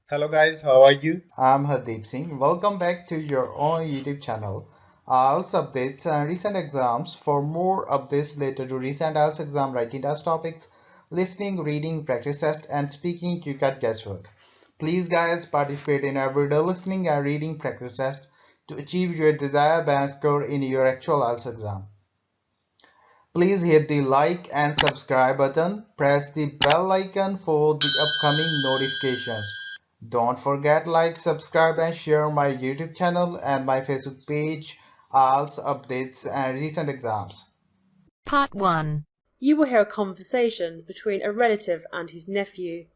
Hello guys, how are you? I'm Hardeep Singh. Welcome back to your own YouTube channel. IELTS updates and recent exams. For more updates related to recent IELTS exam writing test topics, listening, reading, practice test, and speaking, you can guesswork. Please guys participate in everyday listening and reading practice test to achieve your desired band score in your actual IELTS exam. Please hit the like and subscribe button. Press the bell icon for the upcoming notifications. Don't forget like, subscribe and share my YouTube channel and my Facebook page, IELTS updates and recent exams. Part 1. You will hear a conversation between a relative and his nephew.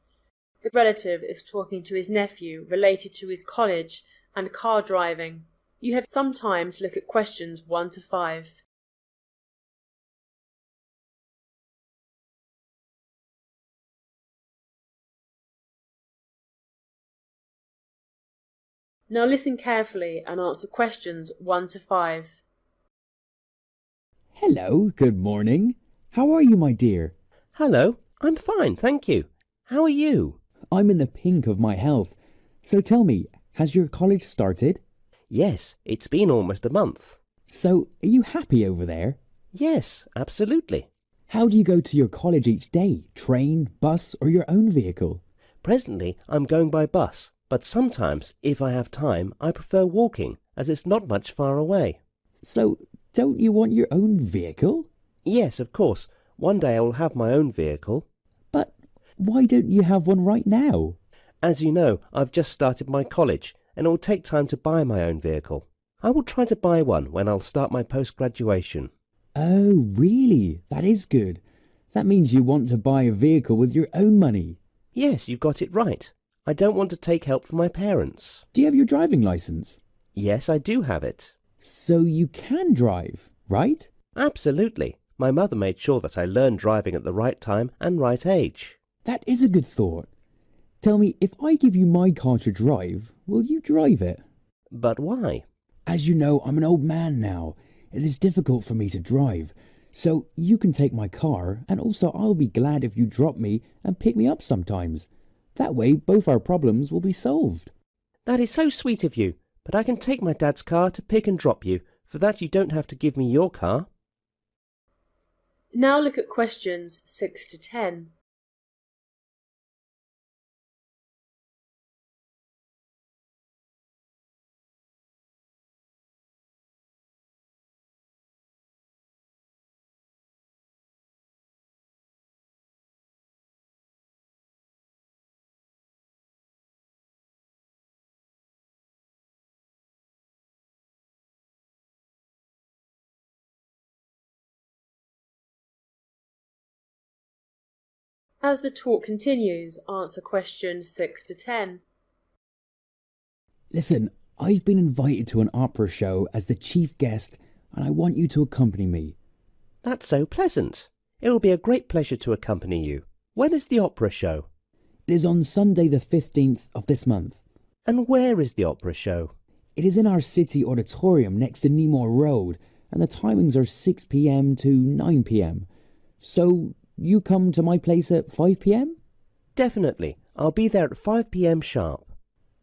The relative is talking to his nephew related to his college and car driving. You have some time to look at questions 1 to 5. Now listen carefully and answer questions 1 to 5. Hello, good morning. How are you, my dear? Hello, I'm fine, thank you. How are you? I'm in the pink of my health. So tell me, has your college started? Yes, it's been almost a month. So, are you happy over there? Yes, absolutely. How do you go to your college each day? Train, bus, or your own vehicle? Presently, I'm going by bus, but sometimes, if I have time, I prefer walking, as it's not much far away. So, don't you want your own vehicle? Yes, of course. One day I will have my own vehicle. But why don't you have one right now? As you know, I've just started my college, and it will take time to buy my own vehicle. I will try to buy one when I'll start my post-graduation. Oh, really? That is good. That means you want to buy a vehicle with your own money. Yes, you got it right. I don't want to take help from my parents. Do you have your driving license? Yes, I do have it. So you can drive, right? Absolutely. My mother made sure that I learned driving at the right time and right age. That is a good thought. Tell me, if I give you my car to drive, will you drive it? But why? As you know, I'm an old man now. It is difficult for me to drive. So you can take my car, and also I'll be glad if you drop me and pick me up sometimes. That way, both our problems will be solved. That is so sweet of you, but I can take my dad's car to pick and drop you. For that you don't have to give me your car. Now look at questions 6 to 10. As the talk continues, answer question 6 to 10. Listen, I've been invited to an opera show as the chief guest, and I want you to accompany me. That's so pleasant. It will be a great pleasure to accompany you. When is the opera show? It is on Sunday the 15th of this month. And where is the opera show? It is in our city auditorium next to Nemore Road, and the timings are 6 p.m. to 9 p.m. So, you come to my place at 5 p.m? Definitely. I'll be there at 5 p.m. sharp.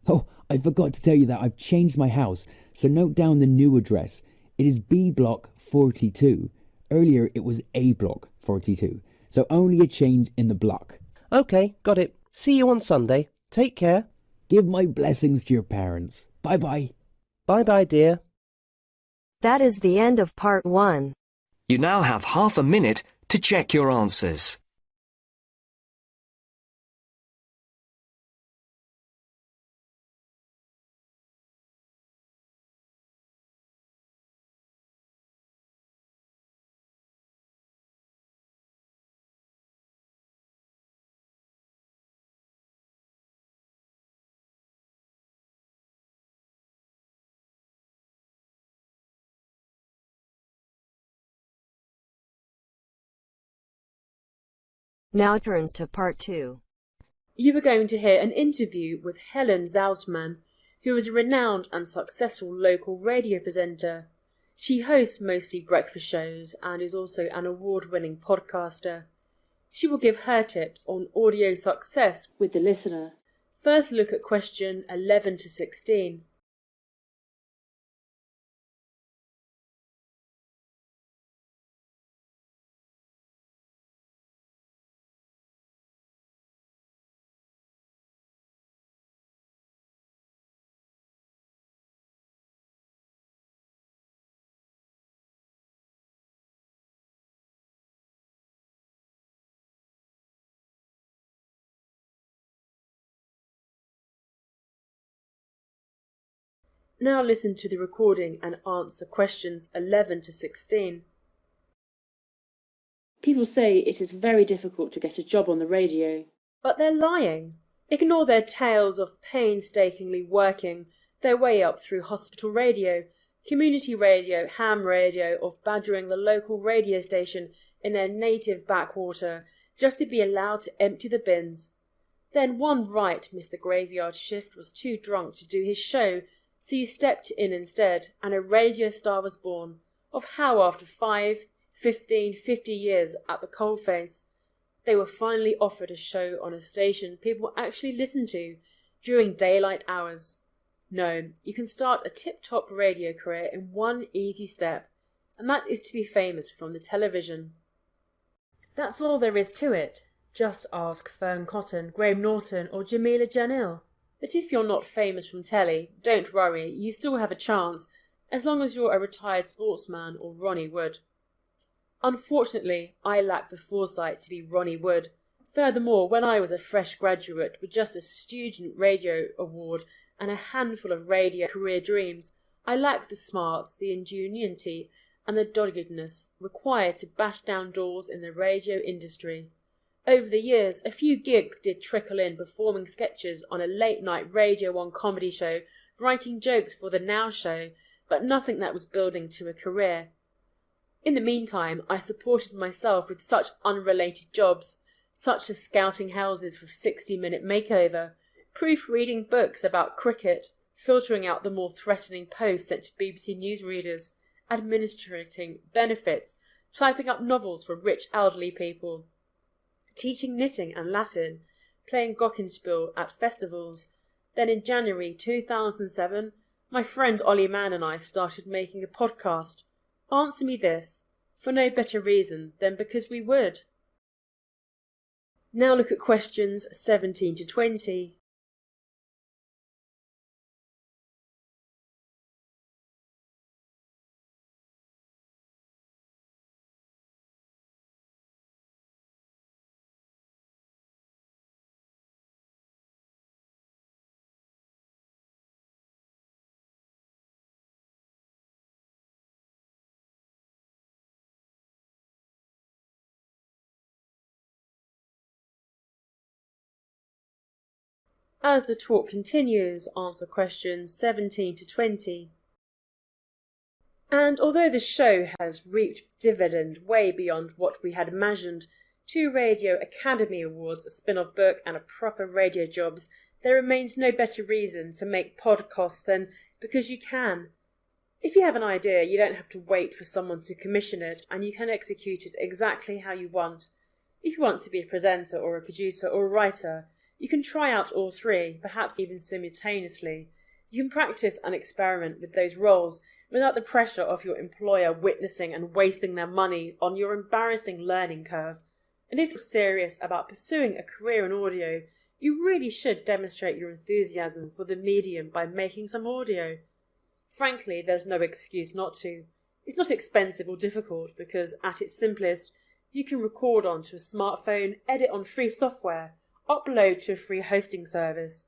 Oh, I forgot to tell you that I've changed my house, so note down the new address. It is B Block 42. Earlier it was A Block 42, so only a change in the block. Okay, got it. See you on Sunday. Take care. Give my blessings to your parents. Bye-bye. Bye-bye, dear. That is the end of Part 1. You now have half a minute to check your answers. Now turns to Part 2. You are going to hear an interview with Helen Zausman, who is a renowned and successful local radio presenter. She hosts mostly breakfast shows and is also an award-winning podcaster. She will give her tips on audio success with the listener. First look at question 11 to 16. Now listen to the recording and answer questions 11 to 16. People say it is very difficult to get a job on the radio. But they're lying. Ignore their tales of painstakingly working their way up through hospital radio, community radio, ham radio, of badgering the local radio station in their native backwater just to be allowed to empty the bins. Then one right Mr. Graveyard Shift was too drunk to do his show, so you stepped in instead, and a radio star was born, of how after 5, 15, 50 years at the coalface, they were finally offered a show on a station people actually listened to during daylight hours. No, you can start a tip-top radio career in one easy step, and that is to be famous from the television. That's all there is to it. Just ask Fern Cotton, Graham Norton or Jamila Janil. But if you're not famous from telly, don't worry, you still have a chance, as long as you're a retired sportsman or Ronnie Wood. Unfortunately, I lack the foresight to be Ronnie Wood. Furthermore, when I was a fresh graduate with just a student radio award and a handful of radio career dreams, I lacked the smarts, the ingenuity and the doggedness required to bash down doors in the radio industry. Over the years, a few gigs did trickle in, performing sketches on a late-night Radio 1 comedy show, writing jokes for the Now Show, but nothing that was building to a career. In the meantime, I supported myself with such unrelated jobs, such as scouting houses for 60-minute makeover, proofreading books about cricket, filtering out the more threatening posts sent to BBC newsreaders, administrating benefits, typing up novels for rich elderly people, teaching knitting and Latin, playing glockenspiel at festivals. Then in January 2007, my friend Ollie Mann and I started making a podcast. Answer me this, for no better reason than because we would. Now look at questions 17 to 20. As the talk continues, answer questions 17 to 20. And although the show has reaped dividend way beyond what we had imagined, 2 Radio Academy Awards, a spin-off book and a proper radio jobs, there remains no better reason to make podcasts than because you can. If you have an idea, you don't have to wait for someone to commission it, and you can execute it exactly how you want. If you want to be a presenter or a producer or a writer, you can try out all 3, perhaps even simultaneously. You can practice and experiment with those roles without the pressure of your employer witnessing and wasting their money on your embarrassing learning curve. And if you're serious about pursuing a career in audio, you really should demonstrate your enthusiasm for the medium by making some audio. Frankly, there's no excuse not to. It's not expensive or difficult because, at its simplest, you can record onto a smartphone, edit on free software, upload to a free hosting service.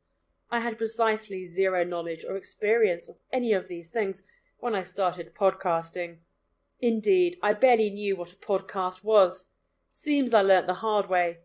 I had precisely zero knowledge or experience of any of these things when I started podcasting. Indeed, I barely knew what a podcast was. Seems I learnt the hard way.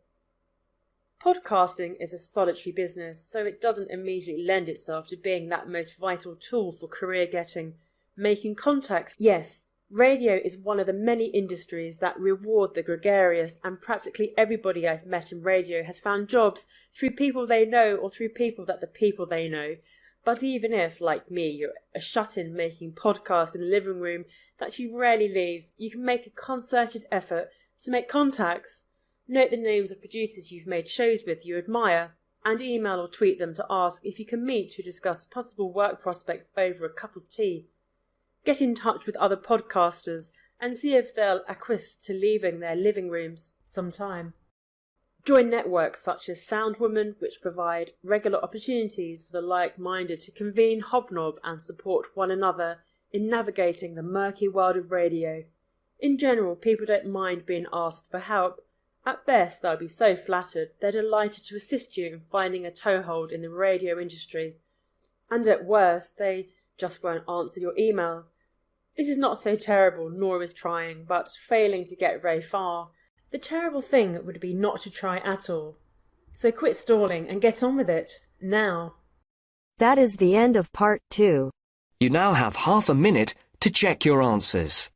Podcasting is a solitary business, so it doesn't immediately lend itself to being that most vital tool for career getting. Making contacts, yes. Radio is one of the many industries that reward the gregarious, and practically everybody I've met in radio has found jobs through people they know or through people that the people they know. But even if, like me, you're a shut-in making podcasts in the living room that you rarely leave, you can make a concerted effort to make contacts. Note the names of producers you've made shows with you admire. and email or tweet them to ask if you can meet to discuss possible work prospects over a cup of tea. Get in touch with other podcasters and see if they'll acquiesce to leaving their living rooms sometime. Join networks such as Soundwoman, which provide regular opportunities for the like-minded to convene, hobnob and support one another in navigating the murky world of radio. In general, people don't mind being asked for help. At best, they'll be so flattered they're delighted to assist you in finding a toehold in the radio industry. And at worst, they just won't answer your email. This is not so terrible, nor is trying, but failing to get very far. The terrible thing would be not to try at all. So quit stalling and get on with it, now. That is the end of part 2. You now have half a minute to check your answers.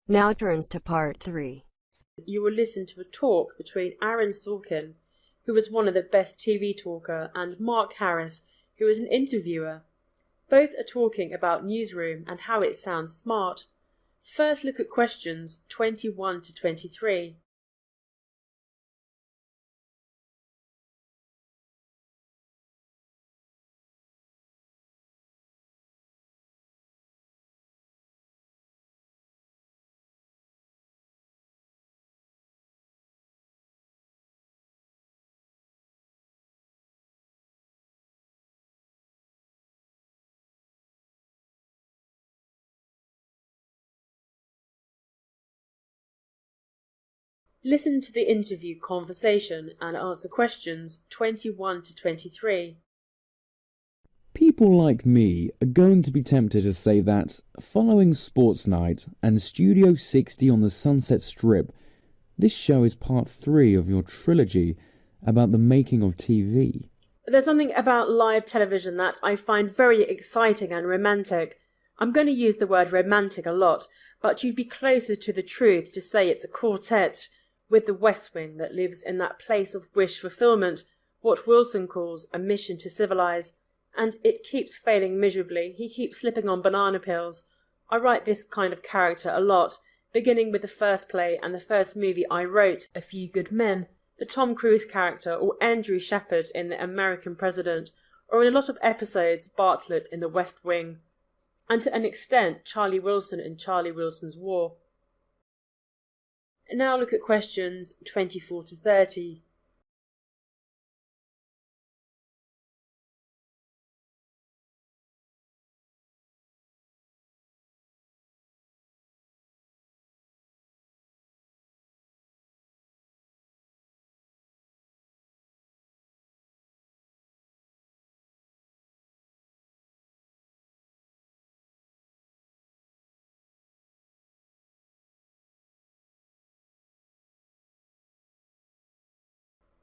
Now turns to part 3. You will listen to a talk between Aaron Sorkin, who was one of the best TV talker, and Mark Harris, who is an interviewer. Both are talking about newsroom and how it sounds smart. First, look at questions 21 to 23. Listen to the interview conversation and answer questions 21 to 23. People like me are going to be tempted to say that, following Sports Night and Studio 60 on the Sunset Strip, this show is part 3 of your trilogy about the making of TV. There's something about live television that I find very exciting and romantic. I'm going to use the word romantic a lot, but you'd be closer to the truth to say it's a quartet with the West Wing that lives in that place of wish fulfillment, what Wilson calls a mission to civilize, and it keeps failing miserably. He keeps slipping on banana peels. I write this kind of character a lot, beginning with the first play and the first movie I wrote, A Few Good Men, the Tom Cruise character, or Andrew Shepard in The American President, or in a lot of episodes Bartlett in the West Wing, and to an extent Charlie Wilson in Charlie Wilson's War. Now look at questions 24 to 30.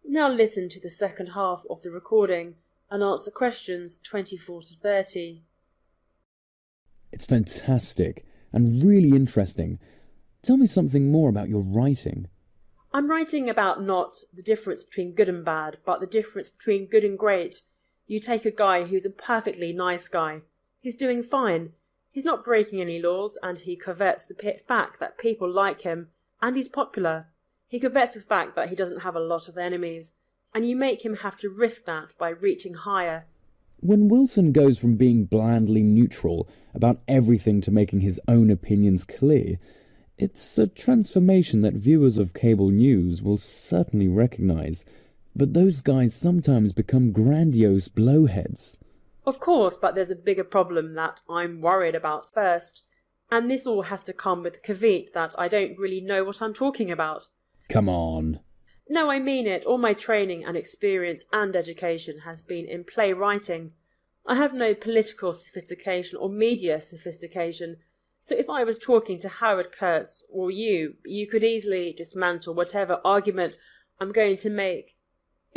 Now listen to the second half of the recording and answer questions 24 to 30. It's fantastic and really interesting. Tell me something more about your writing. I'm writing about not the difference between good and bad, but the difference between good and great. You take a guy who's a perfectly nice guy. He's doing fine. He's not breaking any laws, and he covets the fact that people like him, and he's popular. He covets the fact that he doesn't have a lot of enemies, and you make him have to risk that by reaching higher. When Wilson goes from being blandly neutral about everything to making his own opinions clear, it's a transformation that viewers of cable news will certainly recognise. But those guys sometimes become grandiose blowheads. Of course, but there's a bigger problem that I'm worried about first. And this all has to come with the caveat that I don't really know what I'm talking about. Come on. No, I mean it. All my training and experience and education has been in playwriting. I have no political sophistication or media sophistication, so if I was talking to Howard Kurtz or you could easily dismantle whatever argument I'm going to make.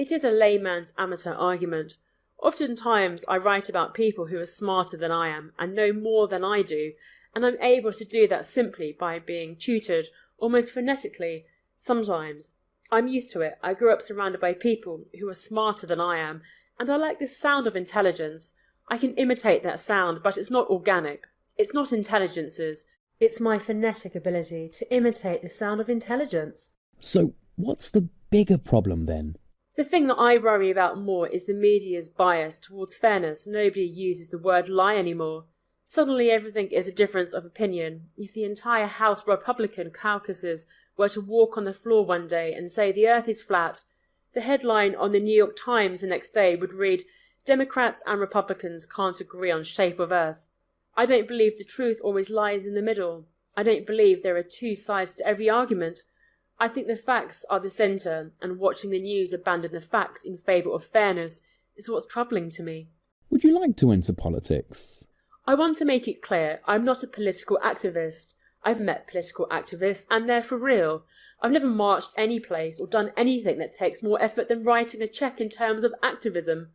It is a layman's amateur argument. Oftentimes I write about people who are smarter than I am and know more than I do, and I'm able to do that simply by being tutored, almost phonetically. Sometimes. I'm used to it. I grew up surrounded by people who are smarter than I am, and I like the sound of intelligence. I can imitate that sound, but it's not organic. It's not intelligence's. It's my phonetic ability to imitate the sound of intelligence. So, what's the bigger problem then? The thing that I worry about more is the media's bias towards fairness. Nobody uses the word lie anymore. Suddenly everything is a difference of opinion. If the entire House Republican caucuses were to walk on the floor one day and say the earth is flat, the headline on the New York Times the next day would read, "Democrats and Republicans can't agree on shape of earth." I don't believe the truth always lies in the middle. I don't believe there are two sides to every argument. I think the facts are the centre, and watching the news abandon the facts in favour of fairness is what's troubling to me. Would you like to enter politics? I want to make it clear I'm not a political activist. I've met political activists and they're for real. I've never marched any place or done anything that takes more effort than writing a cheque in terms of activism.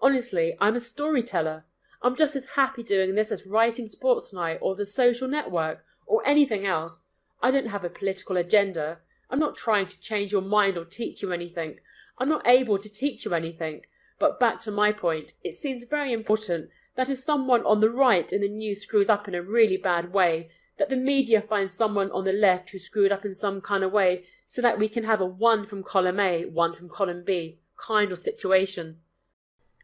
Honestly, I'm a storyteller. I'm just as happy doing this as writing Sports Night or The Social Network or anything else. I don't have a political agenda. I'm not trying to change your mind or teach you anything. I'm not able to teach you anything. But back to my point, it seems very important that if someone on the right in the news screws up in a really bad way, that the media finds someone on the left who screwed up in some kind of way so that we can have a one from column A, one from column B kind of situation.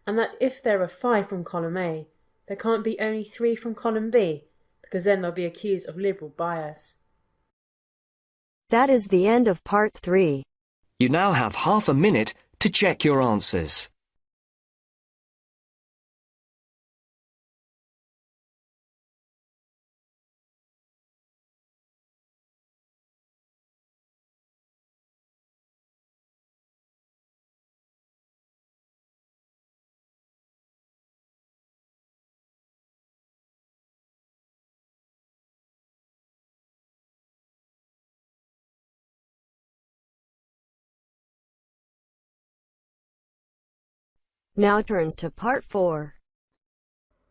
And that if there are 5 from column A, there can't be only 3 from column B, because then they'll be accused of liberal bias. That is the end of part 3. You now have half a minute to check your answers. Now turns to part 4.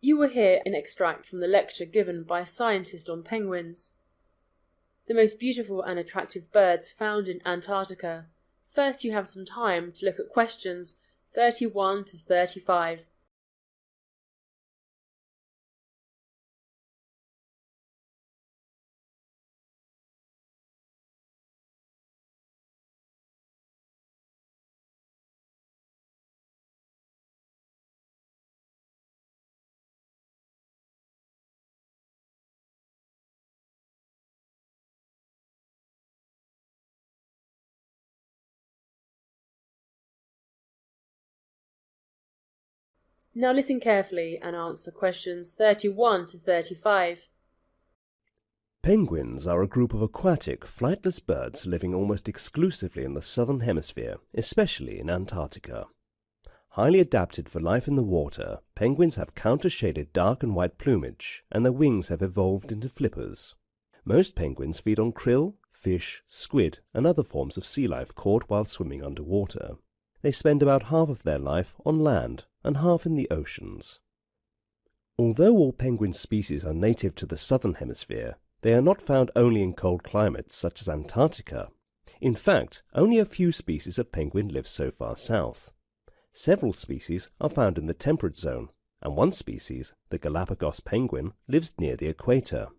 You will hear an extract from the lecture given by a scientist on penguins. The most beautiful and attractive birds found in Antarctica. First you have some time to look at questions 31 to 35. Now listen carefully and answer questions 31 to 35. Penguins are a group of aquatic, flightless birds living almost exclusively in the southern hemisphere, especially in Antarctica. Highly adapted for life in the water, penguins have counter-shaded dark and white plumage, and their wings have evolved into flippers. Most penguins feed on krill, fish, squid, and other forms of sea life caught while swimming underwater. They spend about half of their life on land and half in the oceans. Although all penguin species are native to the southern hemisphere, they are not found only in cold climates such as Antarctica. In fact, only a few species of penguin live so far south. Several species are found in the temperate zone, and one species, the Galapagos penguin, lives near the equator.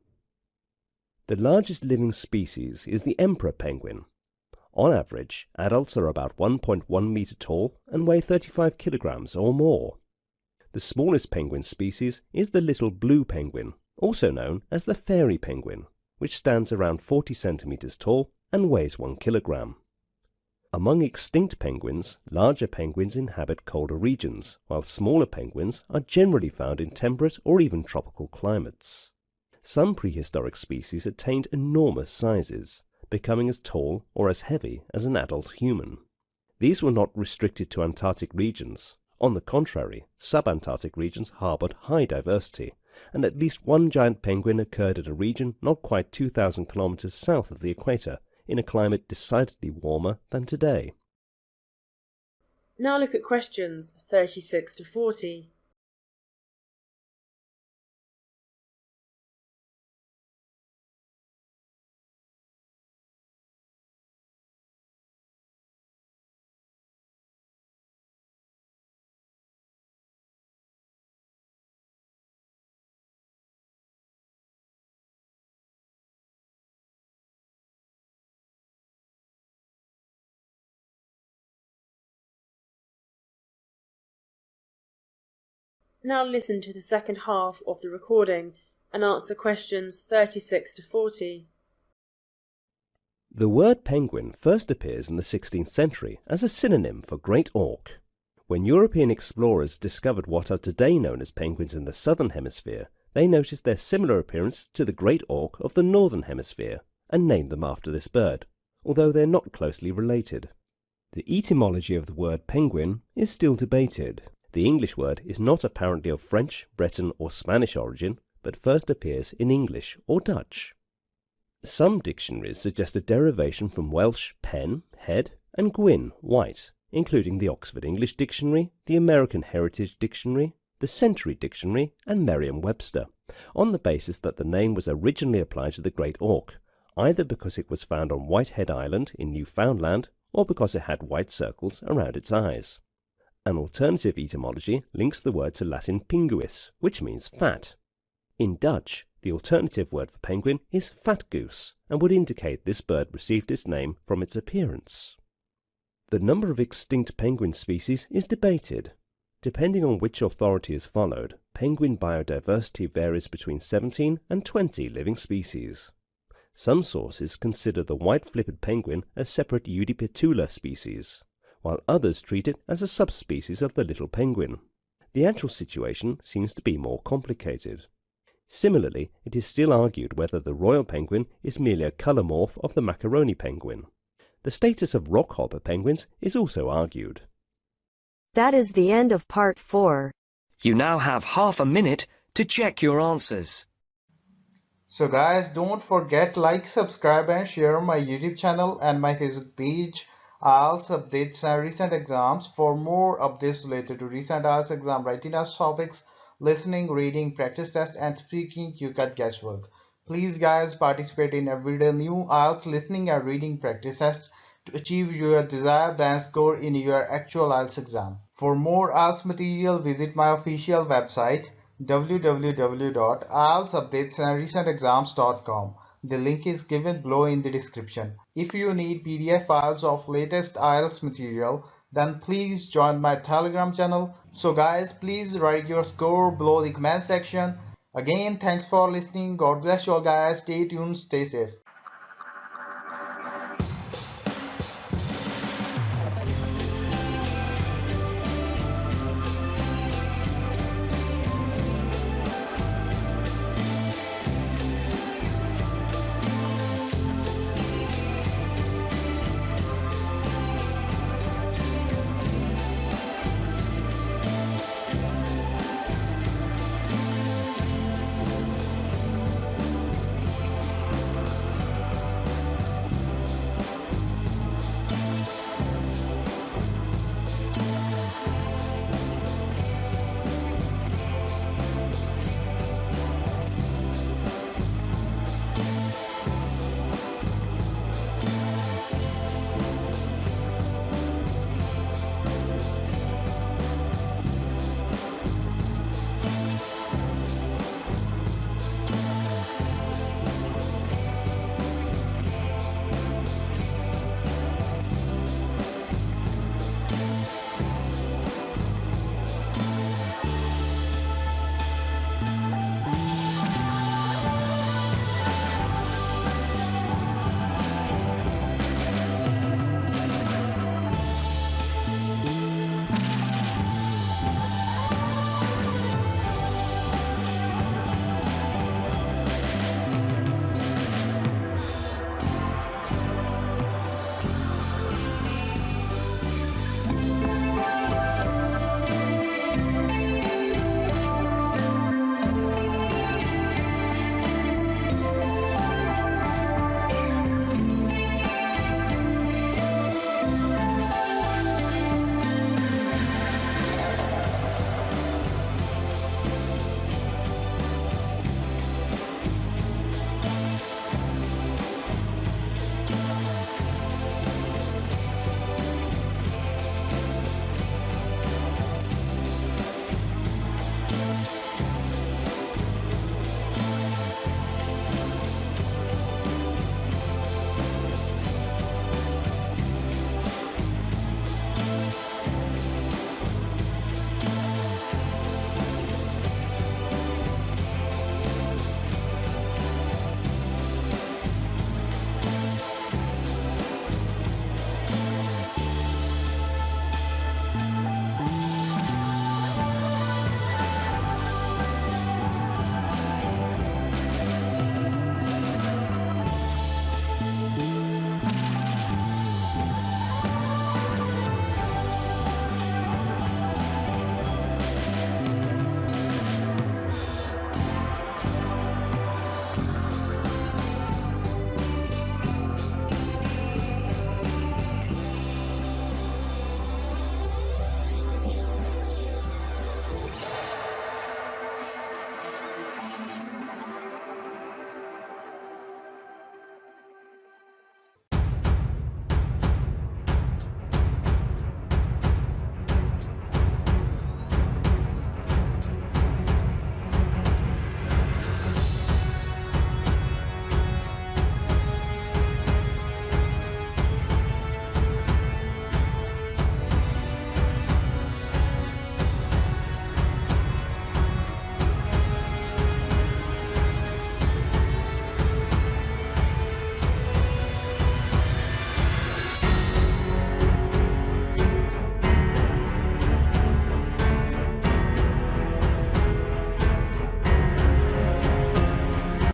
The largest living species is the emperor penguin. On average, adults are about 1.1 meter tall and weigh 35 kilograms or more. The smallest penguin species is the little blue penguin, also known as the fairy penguin, which stands around 40 centimeters tall and weighs 1 kilogram. Among extinct penguins, larger penguins inhabit colder regions, while smaller penguins are generally found in temperate or even tropical climates. Some prehistoric species attained enormous sizes, becoming as tall or as heavy as an adult human. These were not restricted to Antarctic regions. On the contrary, subantarctic regions harboured high diversity, and at least one giant penguin occurred at a region not quite 2,000 kilometers south of the equator, in a climate decidedly warmer than today. Now look at questions 36 to 40. Now listen to the second half of the recording and answer questions 36 to 40. The word penguin first appears in the 16th century as a synonym for great auk. When European explorers discovered what are today known as penguins in the southern hemisphere, they noticed their similar appearance to the great auk of the northern hemisphere and named them after this bird, although they are not closely related. The etymology of the word penguin is still debated. The English word is not apparently of French, Breton or Spanish origin, but first appears in English or Dutch. Some dictionaries suggest a derivation from Welsh pen, head, and gwyn, white, including the Oxford English Dictionary, the American Heritage Dictionary, the Century Dictionary, and Merriam-Webster, on the basis that the name was originally applied to the great auk, either because it was found on Whitehead Island in Newfoundland or because it had white circles around its eyes. An alternative etymology links the word to Latin pinguis, which means fat. In Dutch, the alternative word for penguin is fat goose, and would indicate this bird received its name from its appearance. The number of extinct penguin species is debated. Depending on which authority is followed, penguin biodiversity varies between 17 and 20 living species. Some sources consider the white-flippered penguin a separate Eudipetula species, while others treat it as a subspecies of the little penguin. The actual situation seems to be more complicated. Similarly, it is still argued whether the royal penguin is merely a colour morph of the macaroni penguin. The status of rockhopper penguins is also argued. That is the end of part 4. You now have half a minute to check your answers. So guys, don't forget like, subscribe and share my YouTube channel and my Facebook page, IELTS updates and recent exams. For more updates related to recent IELTS exam writing test topics, listening, reading, practice test and speaking, you got guesswork. Please guys, participate in everyday new IELTS listening and reading practice tests to achieve your desired band score in your actual IELTS exam. For more IELTS material, visit my official website www.ieltsupdatesandrecentexams.com. The link is given below in the description. If you need PDF files of latest IELTS material, then please join my Telegram channel. So guys, please write your score below the comment section. Again, thanks for listening. God bless you all guys. Stay tuned, stay safe.